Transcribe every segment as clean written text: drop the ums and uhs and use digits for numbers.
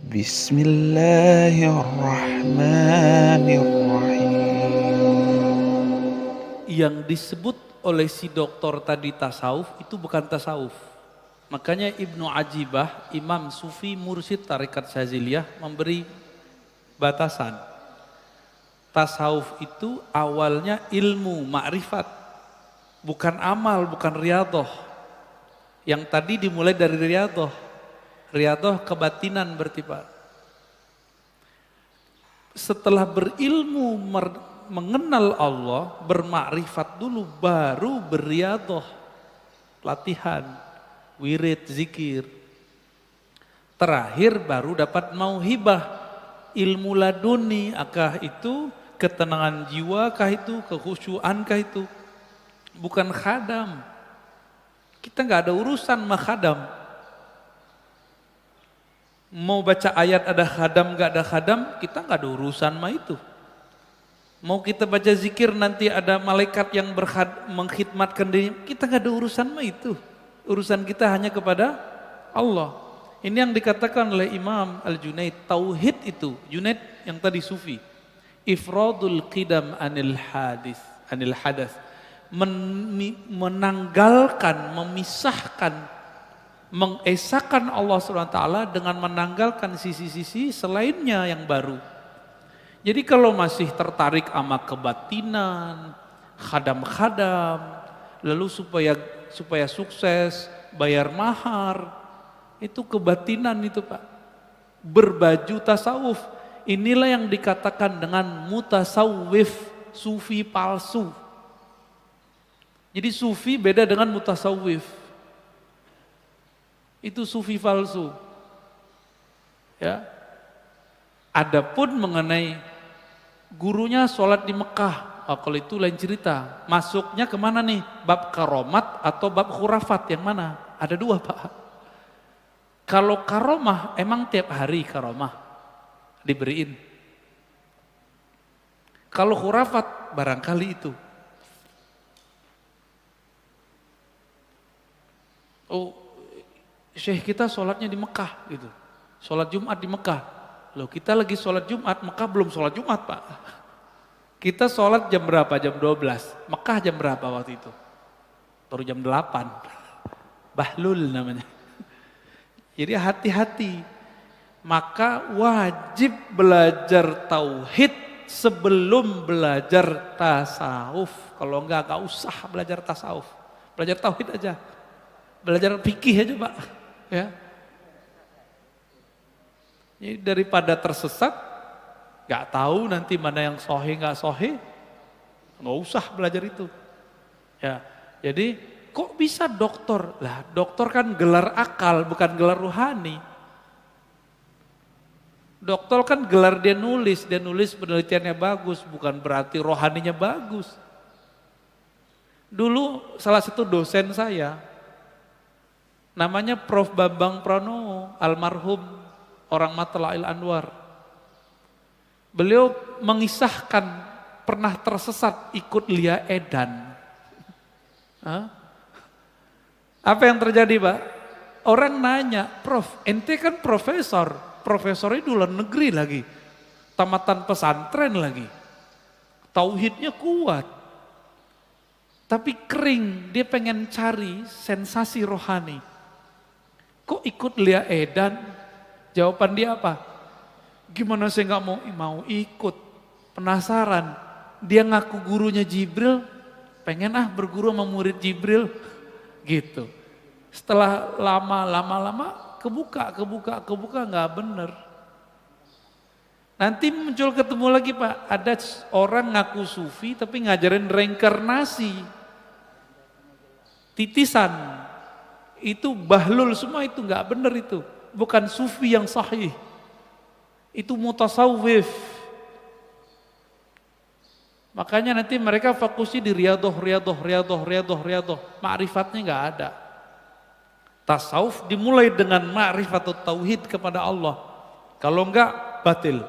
Bismillahirrahmanirrahim. Yang disebut oleh si doktor tadi tasawuf itu bukan tasawuf. Makanya Ibnu Ajibah, Imam Sufi Mursyid Tarekat Syaziliyah memberi batasan. Tasawuf itu awalnya ilmu, makrifat. Bukan amal, bukan riyadhah. Yang tadi dimulai dari riyadhah. Riyadhah kebatinan berarti Pak. Setelah berilmu mengenal Allah, bermakrifat dulu, baru berriyadhah, latihan, wirid, zikir. Terakhir baru dapat mauhibah, ilmu laduni, akah itu ketenangan jiwa, kah itu kekhusyuan, kah itu bukan khadam. Kita nggak ada urusan sama khadam. Mau baca ayat ada khadam, nggak ada khadam, kita nggak ada urusan sama itu. Mau kita baca zikir nanti ada malaikat yang mengkhidmatkan diri, kita nggak ada urusan sama itu. Urusan kita hanya kepada Allah. Ini yang dikatakan oleh Imam Al-Junaid, tauhid itu, Junaid yang tadi sufi, ifradul qidam anil hadas, menanggalkan, memisahkan, mengesahkan Allah SWT dengan menanggalkan sisi-sisi selainnya yang baru. Jadi kalau masih tertarik sama kebatinan, khadam-khadam, lalu supaya sukses, bayar mahar, itu kebatinan itu Pak. Berbaju tasawuf, inilah yang dikatakan dengan mutasawwif, sufi palsu. Jadi sufi beda dengan mutasawwif. Itu sufi palsu. Ya. Adapun mengenai gurunya sholat di Mekah, kalau itu lain cerita. Masuknya kemana nih? Bab karomat atau bab khurafat, yang mana? Ada dua Pak. Kalau karomah, emang tiap hari karomah diberiin. Kalau khurafat, barangkali itu. Oh, Syekh kita sholatnya di Mekah gitu. Sholat Jumat di Mekah. Loh kita lagi sholat Jumat, Mekah belum sholat Jumat Pak. Kita sholat jam berapa? Jam 12. Mekah jam berapa waktu itu? Baru jam 8. Bahlul namanya. Jadi hati-hati. Maka wajib belajar tauhid sebelum belajar tasawuf. Kalau enggak usah belajar tasawuf. Belajar tauhid aja. Belajar fikih aja Pak. Ya. Jadi daripada tersesat, nggak tahu nanti mana yang sohe nggak sohe, nggak usah belajar itu. Ya, jadi kok bisa doktor? Lah, doktor kan gelar akal, bukan gelar ruhani. Doktor kan gelar dia nulis penelitiannya bagus, bukan berarti rohaninya bagus. Dulu salah satu dosen saya, namanya Prof. Bambang Pranowo, almarhum, orang Matla'il Anwar. Beliau mengisahkan pernah tersesat ikut Lia Edan. Hah? Apa yang terjadi Pak? Orang nanya, Prof, ente kan profesornya di luar negeri lagi, tamatan pesantren lagi, tauhidnya kuat, tapi kering, dia pengen cari sensasi rohani. Kok ikut Lia Edan? Jawaban dia apa? Gimana saya nggak mau ikut? Penasaran. Dia ngaku gurunya Jibril, pengen berguru sama murid Jibril, gitu. Setelah lama kebuka nggak bener. Nanti muncul ketemu lagi Pak, ada orang ngaku sufi tapi ngajarin reinkarnasi, titisan. Itu bahlul semua, itu nggak benar, itu bukan sufi yang sahih, itu mutasawwif. Makanya nanti mereka fokusnya di riyadhah, ma'rifatnya nggak ada. Tasawuf dimulai dengan ma'rifat atau tauhid kepada Allah, kalau enggak batil.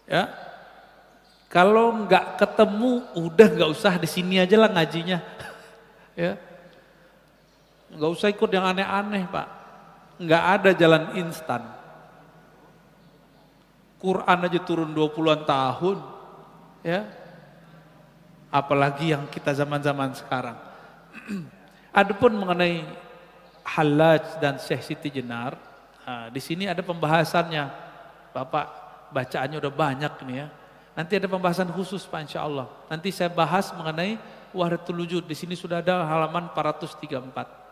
Ya, kalau nggak ketemu udah nggak usah, di sini aja lah ngajinya. Ya. Nggak usah ikut yang aneh-aneh Pak. Nggak ada jalan instan. Quran aja turun 20-an tahun. Ya. Apalagi yang kita zaman-zaman sekarang. Adapun mengenai Hallaj dan Syekh Siti Jenar, nah, di sini ada pembahasannya. Bapak bacaannya udah banyak nih ya. Nanti ada pembahasan khusus Pak insya Allah. Nanti saya bahas mengenai Wahdatul Wujud. Di sini sudah ada halaman 434.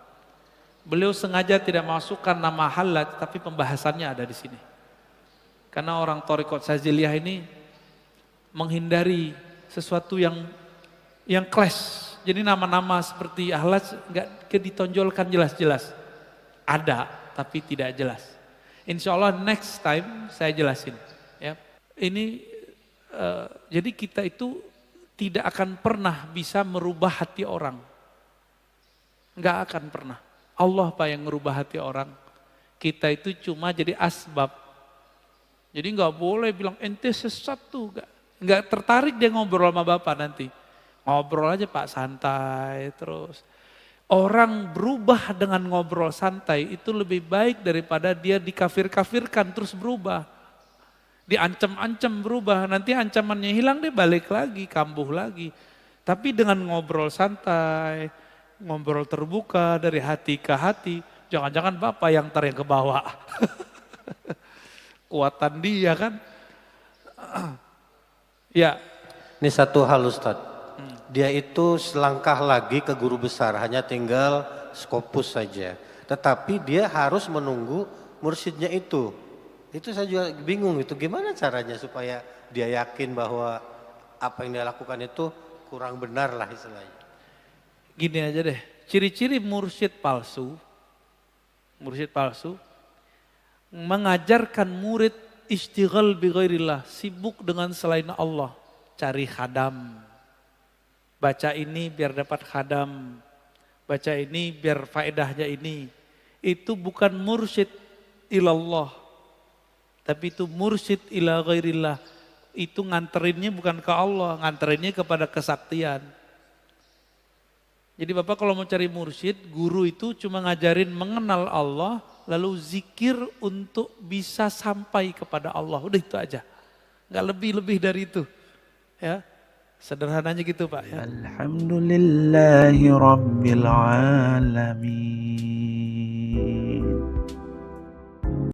Beliau sengaja tidak masukkan nama Hallaj, tapi pembahasannya ada di sini. Karena orang Thariqat Syadziliyah ini menghindari sesuatu yang clash. Jadi nama-nama seperti Hallaj nggak ditonjolkan jelas-jelas. Ada, tapi tidak jelas. Insya Allah next time saya jelasin. Ya, ini jadi kita itu tidak akan pernah bisa merubah hati orang. Nggak akan pernah. Allah Pak yang merubah hati orang. Kita itu cuma jadi asbab. Jadi nggak boleh bilang ente sesat tuh. Nggak tertarik dia ngobrol sama Bapak nanti. Ngobrol aja Pak santai terus. Orang berubah dengan ngobrol santai itu lebih baik daripada dia dikafir-kafirkan terus berubah. Diancam-ancam berubah, nanti ancamannya hilang dia balik lagi, kambuh lagi. Tapi dengan ngobrol santai, ngobrol terbuka dari hati ke hati, jangan-jangan Bapak yang ke bawah. Kuatan dia kan. Ya. Ini satu hal Ustadz. Dia itu selangkah lagi ke guru besar, hanya tinggal Skopus saja. Tetapi dia harus menunggu mursyidnya itu. Itu saya juga bingung itu gimana caranya supaya dia yakin bahwa apa yang dia lakukan itu kurang benar lah istilahnya. Gini aja deh, ciri-ciri mursyid palsu mengajarkan murid istighal bi ghairillah, sibuk dengan selain Allah, cari khadam. Baca ini biar dapat khadam, baca ini biar faedahnya ini. Itu bukan mursyid ilallah, tapi itu mursyid ila ghairillah. Itu nganterinnya bukan ke Allah, nganterinnya kepada kesaktian. Jadi Bapak kalau mau cari mursyid, guru itu cuma ngajarin mengenal Allah, lalu zikir untuk bisa sampai kepada Allah. Udah itu aja, nggak lebih-lebih dari itu. Ya. Sederhananya gitu Pak ya. Alhamdulillahi Rabbil Alamin.